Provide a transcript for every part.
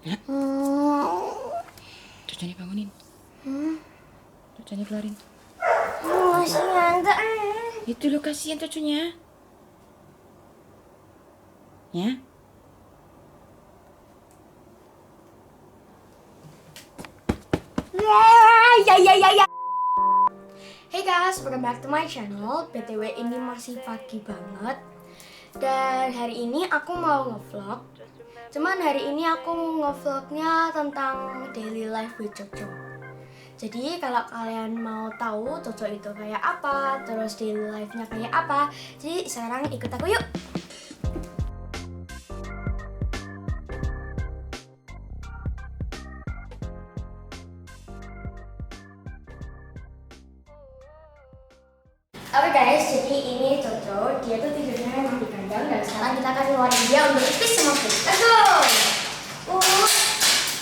Ya? Cucunya bangunin. Cucunya keluarin. Kasihan tak? Itu lo kasihan cucunya. Ya? Ya. Hey guys, welcome back to my channel. BTW ini masih pagi banget. Dan hari ini aku mau ngevlog. Cuman hari ini aku ngevlognya tentang daily life with Coco. Jadi kalau kalian mau tahu Coco itu kayak apa, terus daily life-nya kayak apa, jadi sekarang ikut aku yuk. Oke guys, jadi ini Coco, dia tuh tidurnya memang di kandang dan sekarang kita akan ngeluarin dia untuk pipis sama pup. Let's go!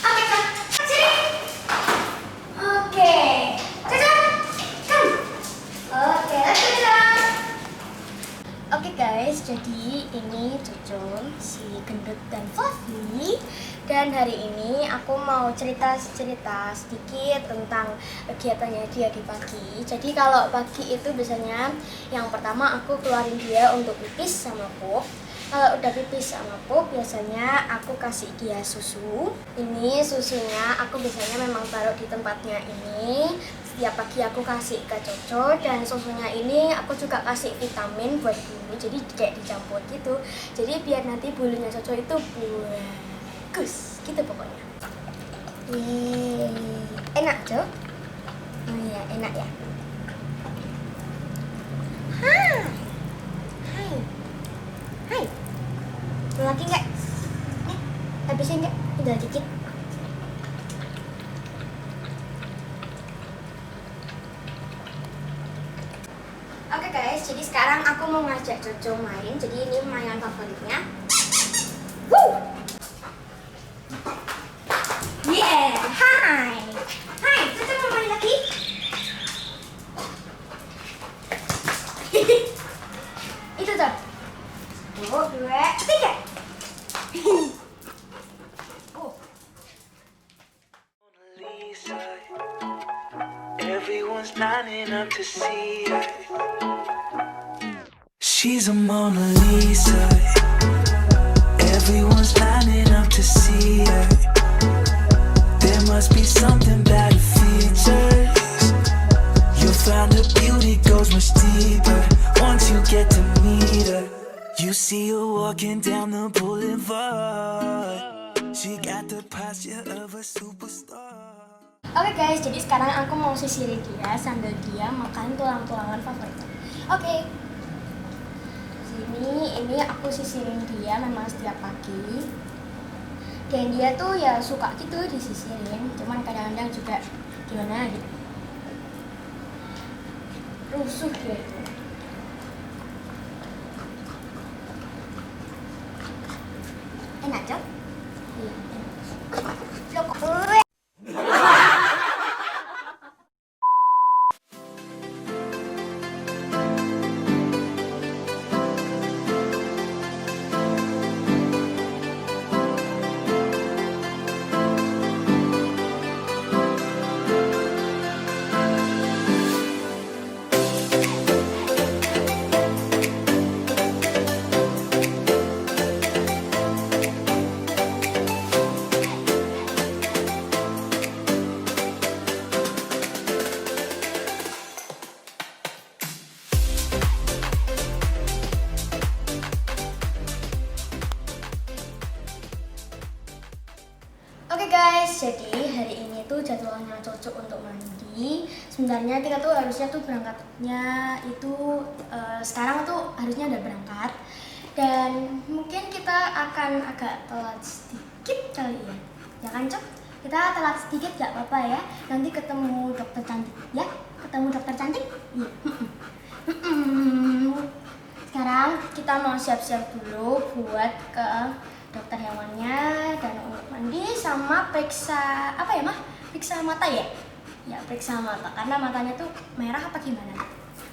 Oke Kak, sini! Oke, Coco, come! Oke, let's go Coco! Oke guys, jadi ini Coco, si gendut dan fluffy. Dan hari ini aku mau cerita sedikit tentang kegiatannya dia di pagi. Jadi kalau pagi itu biasanya yang pertama aku keluarin dia untuk pipis sama pup. Kalau udah pipis sama pup, biasanya aku kasih dia susu. Ini susunya aku biasanya memang taruh di tempatnya ini. Setiap pagi aku kasih ke Coco, dan susunya ini aku juga kasih vitamin buat bulu. Jadi kayak dicampur gitu. Jadi biar nanti bulunya Coco itu bagus gitu pokoknya. Enak Jo? Oh iya enak ya. Hai. Mau lagi nggak? Habisin nggak? Udah dikit. Oke guys, jadi sekarang aku mau ngajak Coco main. Jadi ini mainan favoritnya. Woo! Yeah, hai. Hai, Coco mau main lagi? Itu tuh. 1, 2, 3. Lisa, everyone's lining up to see her. She's a Mona Lisa. Everyone's lining up to see her. There must be something about her features. You'll find her beauty goes much deeper once you get to meet her. You see her walking down the boulevard. She got the posture of a superstar. Oke guys, jadi sekarang aku mau sisirin dia sambil dia makan tulang-tulangan favoritnya. Oke. Ini aku sisirin dia memang setiap pagi. Dan dia tuh ya suka gitu disisirin, cuman kadang-kadang juga gimana gitu. Rusuh dia itu. Enak, Cok? Iya, enak. Loh, kok Oke guys, jadi hari ini tuh jadwalnya Coco untuk mandi. Sebenarnya kita tuh harusnya tuh berangkatnya itu sekarang tuh harusnya udah berangkat. Dan mungkin kita akan agak telat sedikit kali ya. Ya kan Cok? Kita telat sedikit gak apa-apa ya. Nanti ketemu dokter cantik ya. Ketemu dokter cantik? Iya. Sekarang kita mau siap-siap dulu buat ke dokter hewannya dan untuk mandi sama periksa apa ya mah? Periksa mata ya? Ya periksa mata karena matanya tuh merah apa gimana?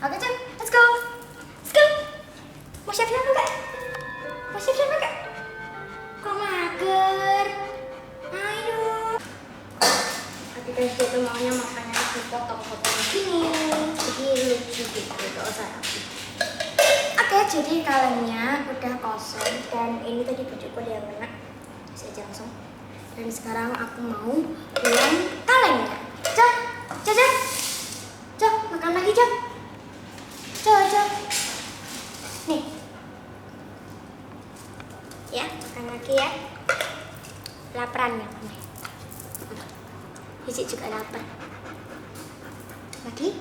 Oke Cem, let's go! Let's go! Mau siap-siap enggak? Mau siap-siap enggak? Kok mager? Ayo Terus dia tuh maunya makannya dipotong-potong gini, jadi lucu gitu, gak usah rapi. Oke, jadi kalengnya udah kosong dan ini tadi bajuku dia kena, saya aja langsung. Dan sekarang aku mau buang kalengnya. Cok, makan lagi Cok. Cok. Nih. Ya, makan lagi ya. Laparan ya kamu. Hiji juga lapar. Lagi?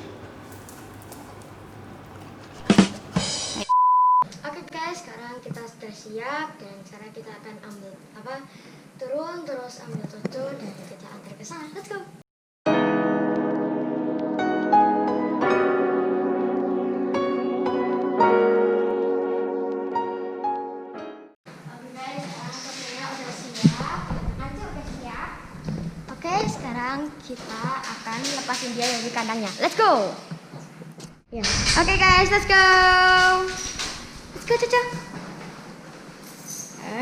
Oke guys, sekarang kita sudah siap dan sekarang kita akan ambil turun terus ambil Coco dan kita antar ke sana. Let's go. Oke, sekarang kita akan lepasin dia dari kandangnya. Let's go. Ya. Oke guys, let's go. Let's go, Coco.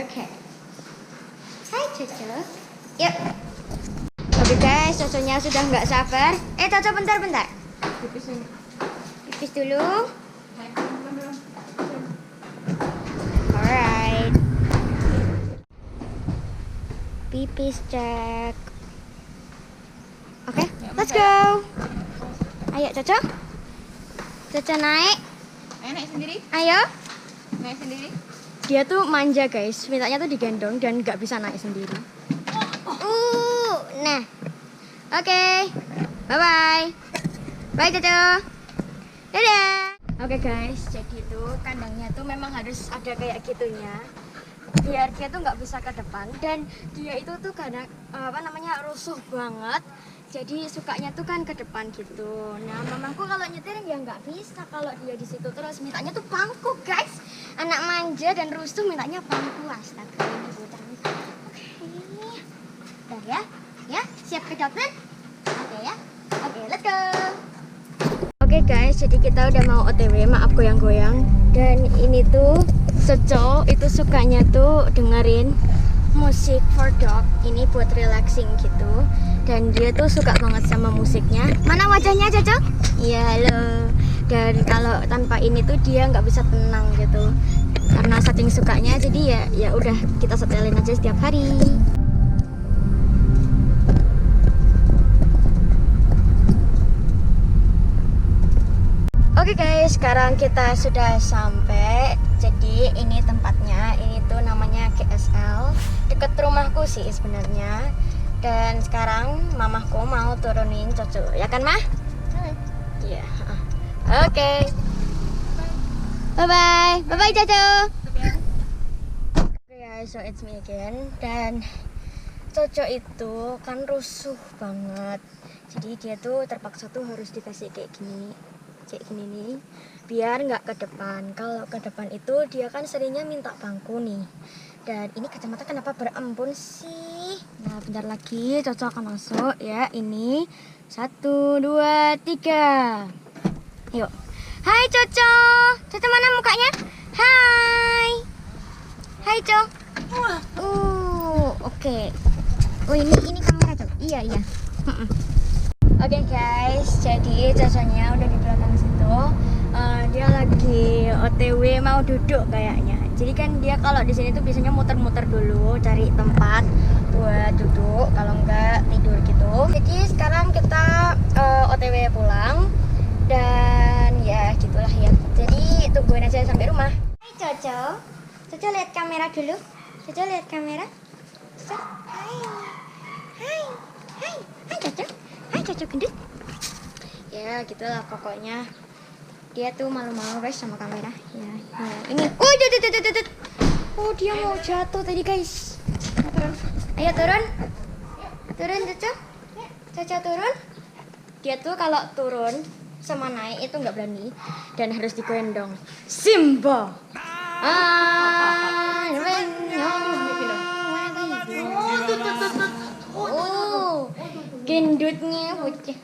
Oke. Hai, Coco. Yuk. Oke guys, Coconya sudah nggak sabar. Coco, bentar. Pipis dulu. Alright. Pipis cek. Oke, let's go. Ayo, Coco. Coco naik. Ayo naik sendiri. Ayo. Naik sendiri. Dia tuh manja guys, mintanya tuh digendong dan nggak bisa naik sendiri. Nah, oke, bye. Bye Coco. Dadah. Oke guys, jadi tuh kandangnya tuh memang harus ada kayak gitunya, biar dia tuh nggak bisa ke depan dan dia itu tuh kadang rusuh banget. Jadi sukanya tuh kan ke depan gitu. Nah, mamaku kalau nyetirin ya nggak bisa kalau dia di situ terus. Mintanya tuh pangku, guys. Anak manja dan rusuh mintanya pangku. Astaga, ini bocah. Oke. Udah ya? Ya, siap ke dokter? Oke ya. Oke, let's go. Oke guys, jadi kita udah mau OTW, maaf goyang-goyang. Dan ini tuh Coco itu sukanya tuh dengerin musik for dog, ini buat relaxing gitu. Dan dia tuh suka banget sama musiknya. Mana wajahnya Coco? Iya, halo. Dan kalau tanpa ini tuh dia nggak bisa tenang gitu. Karena saking sukanya, jadi ya udah kita setelin aja setiap hari. Oke guys, sekarang kita sudah sampai. Jadi ini tempatnya, ini tuh namanya KSL, deket rumahku sih sebenarnya. Dan sekarang mamahku mau turunin Coco, ya kan Mah? Iya. Oke. Bye Coco. Oke guys, so it's me again. Dan Coco itu kan rusuh banget. Jadi dia tuh terpaksa tuh harus dikasih kayak gini nih, biar nggak ke depan. Kalau ke depan itu dia kan seringnya minta bangku nih. Dan ini kacamata kenapa berembun sih? Nah, bentar lagi Coco akan masuk ya. Ini 1, 2, 3. Yuk. Hai Coco. Coco mana mukanya? Hai Coco. Oke. Oh ini kamera Coco. Iya. Oke guys, jadi Coconya udah di belakang situ. Dia lagi OTW mau duduk kayaknya. Jadi kan dia kalau di sini tuh biasanya muter-muter dulu cari tempat buat duduk, kalau enggak tidur gitu. Jadi sekarang kita OTW pulang dan ya gitulah ya. Jadi tungguin aja sampai rumah. Hai Coco. Coco lihat kamera dulu. Coco lihat kamera. Coco. Hai Coco. Hai Coco gendut. Ya gitulah pokoknya. Dia tuh malu-malu guys sama kamera. Ya. Ini. Oh, jatuh. Oh, dia mau jatuh tadi guys. Ayo turun. Turun Coco. Coco turun. Dia tuh kalau turun sama naik itu nggak berani dan harus digendong. Simba. Gendutnya bocah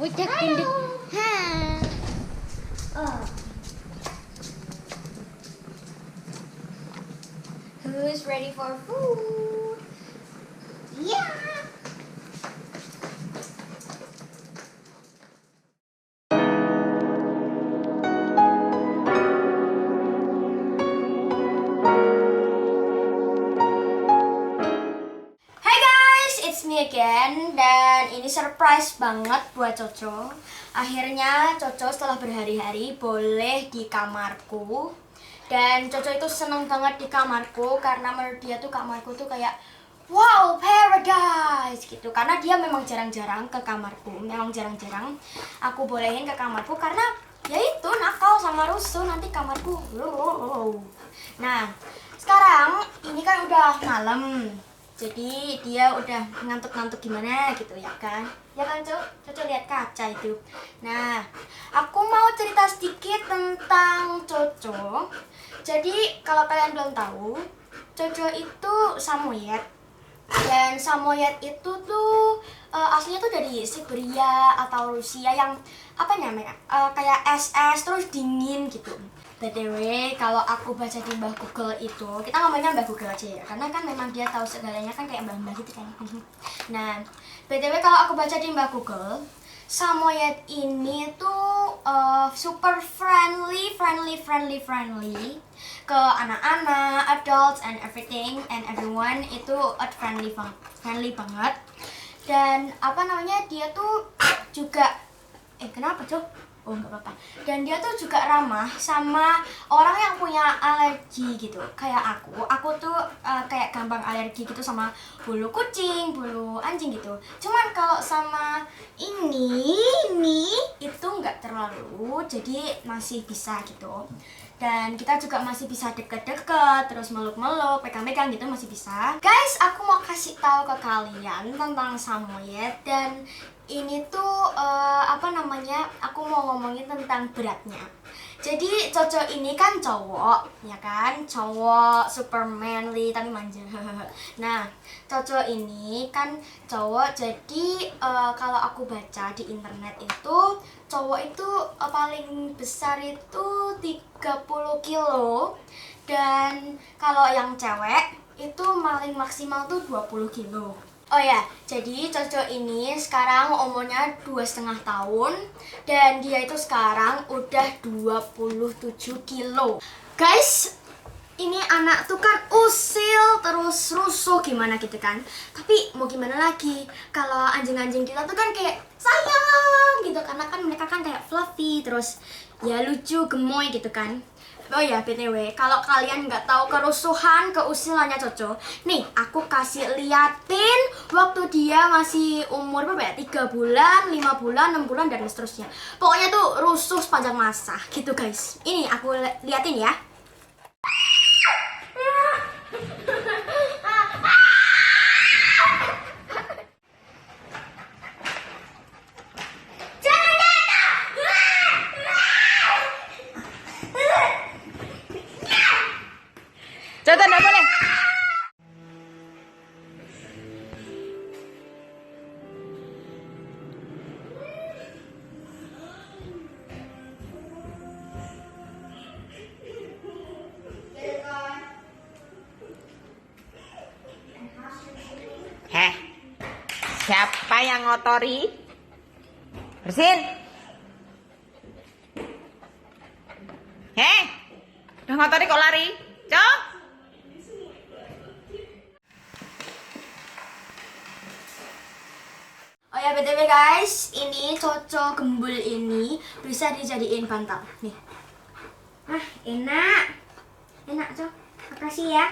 gendut. Who's ready for food? Yeah. again, dan ini surprise banget buat Coco. Akhirnya Coco setelah berhari-hari boleh di kamarku. Dan Coco itu seneng banget di kamarku karena menurut dia tuh kamarku tuh kayak wow, paradise gitu. Karena dia memang jarang-jarang ke kamarku. Memang jarang-jarang aku bolehin ke kamarku karena ya itu nakal sama rusuh nanti kamarku. Nah, sekarang ini kan udah malam. Jadi dia udah ngantuk-ngantuk gimana gitu ya kan. Ya kan Coco lihat kaca itu. Nah, aku mau cerita sedikit tentang Coco. Jadi kalau kalian belum tahu, Coco itu samoyed. Dan samoyed itu tuh aslinya tuh dari Siberia atau Rusia yang apa namanya? Kayak es terus dingin gitu. BTW, kalau aku baca di Mbah Google itu, kita ngomongnya Mbah Google aja ya, karena kan memang dia tahu segalanya kan kayak mbah-mbah gitu kan. Nah, BTW kalau aku baca di Mbah Google, samoyed ini tuh super friendly ke anak-anak, adults and everything and everyone itu friendly banget. Dan apa namanya, dia tuh juga kenapa Cok? Oh nggak apa-apa. Dan dia tuh juga ramah sama orang yang punya alergi gitu. Kayak aku tuh kayak gampang alergi gitu sama bulu kucing, bulu anjing gitu. Cuman kalau sama ini itu nggak terlalu, jadi masih bisa gitu. Dan kita juga masih bisa deket-deket, terus meluk-meluk, pegang-pegang gitu masih bisa. Guys, aku mau kasih tahu ke kalian tentang samoyed, dan ini tuh apa namanya, aku mau ngomongin tentang beratnya. Jadi Coco ini kan cowok, ya kan, cowok super manly tapi manja. Nah, Coco ini kan cowok, jadi kalau aku baca di internet itu cowok itu paling besar itu 30 kilo, dan kalau yang cewek itu paling maksimal tuh 20 kilo. Oh ya, jadi Coco ini sekarang umurnya 2,5 tahun dan dia itu sekarang udah 27 kilo. Guys, ini anak tuh kan usil terus rusuh gimana gitu kan. Tapi mau gimana lagi, kalau anjing-anjing kita tuh kan kayak sayang gitu, karena kan mereka kan kayak fluffy terus ya lucu, gemoy gitu kan. Oh ya, BTW, kalau kalian nggak tahu kerusuhan, keusilannya Coco, nih aku kasih liatin waktu dia masih umur berapa ya? 3 bulan, 5 bulan, 6 bulan, dan seterusnya. Pokoknya tuh rusuh sepanjang masa gitu guys. Ini aku liatin ya. Coco nggak boleh. Siapa yang ngotori? Bersihin. Udah ngotori kok lari? Cok? Oh ya, BTW guys, ini Coco gembul ini bisa dijadiin bantal. Nih. Ah, enak. Enak, Cok. Makasih ya.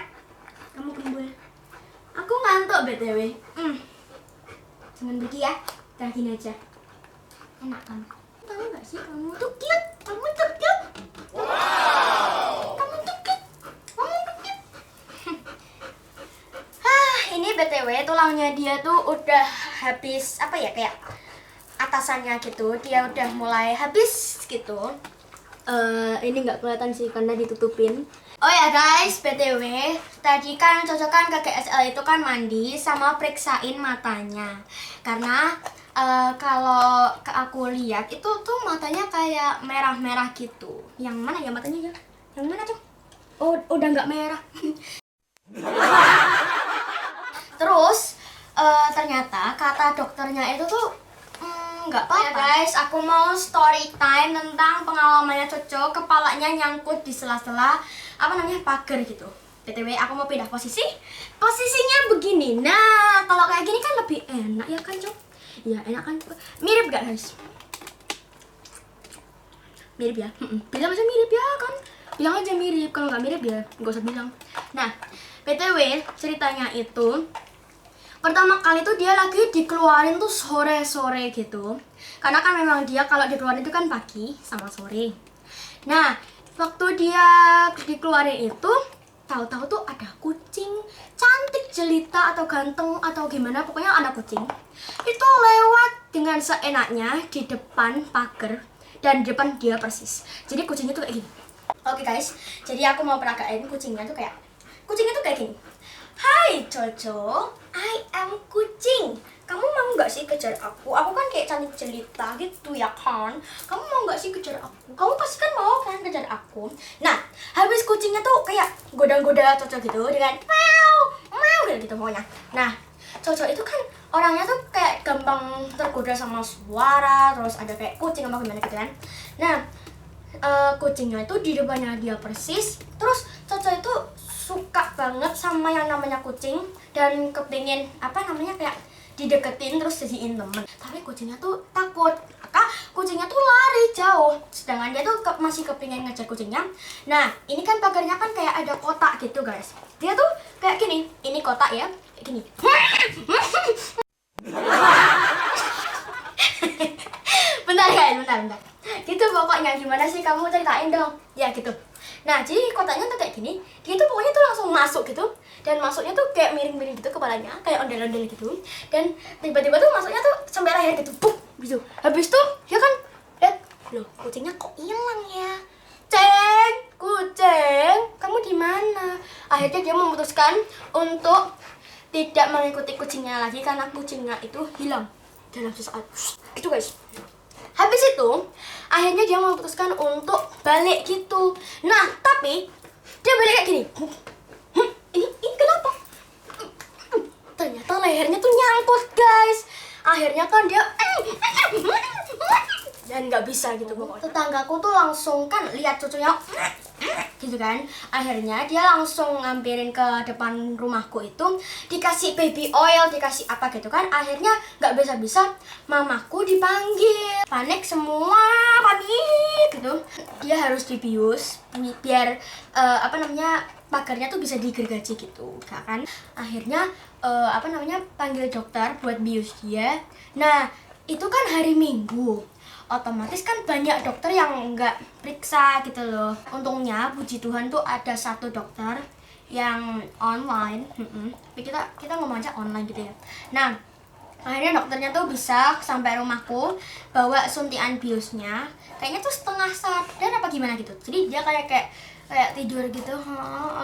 Kamu gembul. Aku ngantuk BTW. Jangan pergi ya. Udah gini aja. Enak kan? Tahu nggak sih, kamu tuh cute. Kamu tuh cute. Wow. Kamu tuh cute. Kamu tuh cute. Ini BTW tulangnya dia tuh udah habis, apa ya, kayak atasannya gitu, dia udah mulai habis gitu. Ini nggak kelihatan sih karena ditutupin. Oh ya guys, BTW tadi kan Coco kan ke GSL itu kan mandi sama periksain matanya, karena kalau aku lihat itu tuh matanya kayak merah-merah gitu. Yang mana ya matanya ya? Yang mana tuh? Oh, udah nggak merah. Terus ternyata kata dokternya itu tuh nggak apa-apa. Ya guys, aku mau story time tentang pengalamannya Coco, kepalanya nyangkut di sela-sela apa namanya, pagar gitu. BTW aku mau pindah posisi. Posisinya begini. Nah, kalau kayak gini kan lebih enak ya kan, Cuk? Ya, enak kan? Mirip gak, guys? Mirip ya? Bilang aja mirip ya kan? Bilang aja mirip. Kalau nggak mirip ya nggak usah bilang. Nah, BTW ceritanya itu pertama kali tuh dia lagi dikeluarin tuh sore-sore gitu. Karena kan memang dia kalau dikeluarin itu kan pagi sama sore. Nah, waktu dia dikeluarin itu tahu-tahu tuh ada kucing cantik jelita atau ganteng atau gimana, pokoknya ada kucing. Itu lewat dengan seenaknya di depan pagar dan di depan dia persis. Jadi kucingnya tuh kayak gini. Oke guys, jadi aku mau peragain kucingnya tuh kayak gini. Hai Jojo, I am kucing. Kamu mau nggak sih kejar aku? Aku kan kayak cantik jelita gitu ya kan. Kamu mau nggak sih kejar aku? Kamu pasti kan mau kan kejar aku. Nah, habis kucingnya tuh kayak goda-goda Jojo gitu dengan meow gitu pokoknya. Nah, Jojo itu kan orangnya tuh kayak gampang tergoda sama suara, terus ada kayak kucing apa gimana gitu kan. Nah, kucingnya itu di depannya dia persis. Terus Jojo itu suka banget sama yang namanya kucing dan kepingin kayak dideketin terus jadiin temen. Tapi kucingnya tuh takut, maka kucingnya tuh lari jauh. Sedangkan dia tuh masih kepingin ngejar kucingnya. Nah, ini kan pagarnya kan kayak ada kotak gitu guys. Dia tuh kayak gini, ini kotak ya, kayak gini. bentar guys, bentar. Gitu pokoknya, gimana sih kamu ceritain dong? Ya gitu. Nah, jadi kotaknya tuh kayak gini. Dia tuh pokoknya tuh langsung masuk gitu. Dan masuknya tuh kayak miring-miring gitu kepalanya, kayak ondel-ondel gitu. Dan tiba-tiba tuh masuknya tuh sampai leher gitu. Buk, gitu. Habis tuh dia kan lihat, loh, kucingnya kok hilang ya? Kucing, kamu di mana? Akhirnya dia memutuskan untuk tidak mengikuti kucingnya lagi karena kucingnya itu hilang dalam sesaat. Itu guys. Habis itu, akhirnya dia memutuskan untuk balik gitu. Nah, tapi dia balik kayak gini. Ini kenapa? Ternyata lehernya tuh nyangkut, guys. Akhirnya kan dia dan nggak bisa gitu pokoknya. Tetanggaku tuh langsung kan lihat cucunya gitu kan. Akhirnya dia langsung ngambilin ke depan rumahku itu, dikasih baby oil, dikasih apa gitu kan. Akhirnya nggak bisa-bisa mamaku dipanggil, panik semua, panik gitu. Dia harus dibius biar pagarnya tuh bisa digergaji gitu kan. Akhirnya panggil dokter buat bius dia. Nah, itu kan hari Minggu, otomatis kan banyak dokter yang nggak periksa gitu loh. Untungnya puji Tuhan tuh ada satu dokter yang online. Tapi kita ngomong aja online gitu ya. Nah, akhirnya dokternya tuh bisa sampai rumahku, bawa suntikan biusnya. Kayaknya tuh setengah sadar apa gimana gitu. Jadi dia kayak tidur gitu,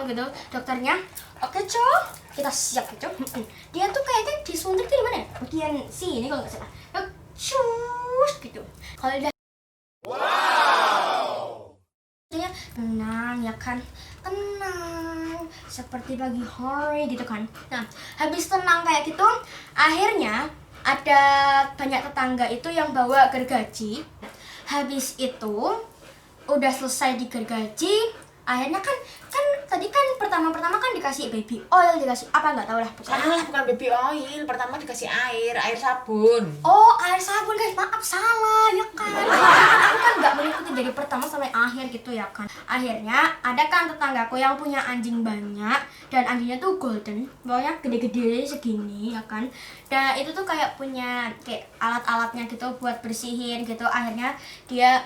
gitu. Dokternya, oke Cok, kita siap Cok. Dia tuh kayaknya disuntik tuh di mana ya? Bagian sini kalau nggak salah. Cus gitu. Kalau udah tenang ya kan, tenang seperti pagi hari gitu kan. Nah, habis tenang kayak gitu, akhirnya ada banyak tetangga itu yang bawa gergaji. Habis itu udah selesai digergaji, akhirnya kan tadi kan pertama kan dikasih baby oil, dikasih apa nggak tahu lah pokoknya. Salah, bukan baby oil. Pertama dikasih air sabun. Oh, air sabun guys, maaf salah ya kan. Aku kan nggak mengikuti dari pertama sampai akhir gitu ya kan. Akhirnya ada kan tetanggaku yang punya anjing banyak dan anjingnya tuh golden, pokoknya gede-gede segini ya kan. Dan itu tuh kayak punya kayak alat-alatnya gitu buat bersihin gitu. Akhirnya dia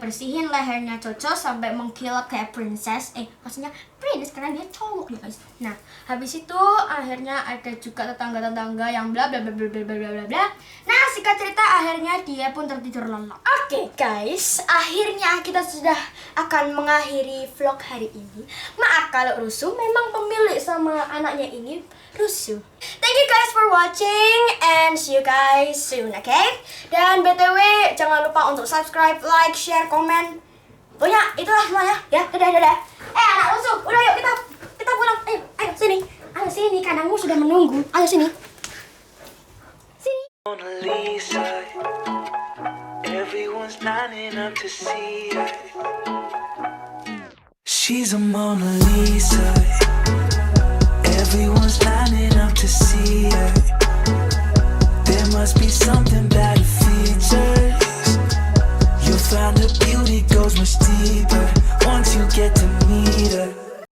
bersihin lehernya Coco sampai mengkilap kayak princess. Maksudnya prince karena dia cowok ya guys. Nah, habis itu akhirnya ada juga tetangga-tetangga yang bla bla bla bla bla bla bla bla. Nah, singkat cerita akhirnya dia pun tertidur lelap. Oke guys, akhirnya kita sudah akan mengakhiri vlog hari ini. Maaf kalau rusuh, memang pemilik sama anaknya ini rusuh. Thank you guys for watching and see you guys soon, okay? Dan BTW jangan lupa untuk subscribe, like, share, komen. Pokoknya itulah semuanya ya. Dadah. Anak rusuh, udah yuk kita pulang. Ayo sini kandangmu sudah menunggu. Ayo sini. Mona Lisa, everyone's lining up to see her. She's a Mona Lisa. Everyone's lining up to see her. There must be something about her features. You'll find her beauty goes much deeper once you get to meet her.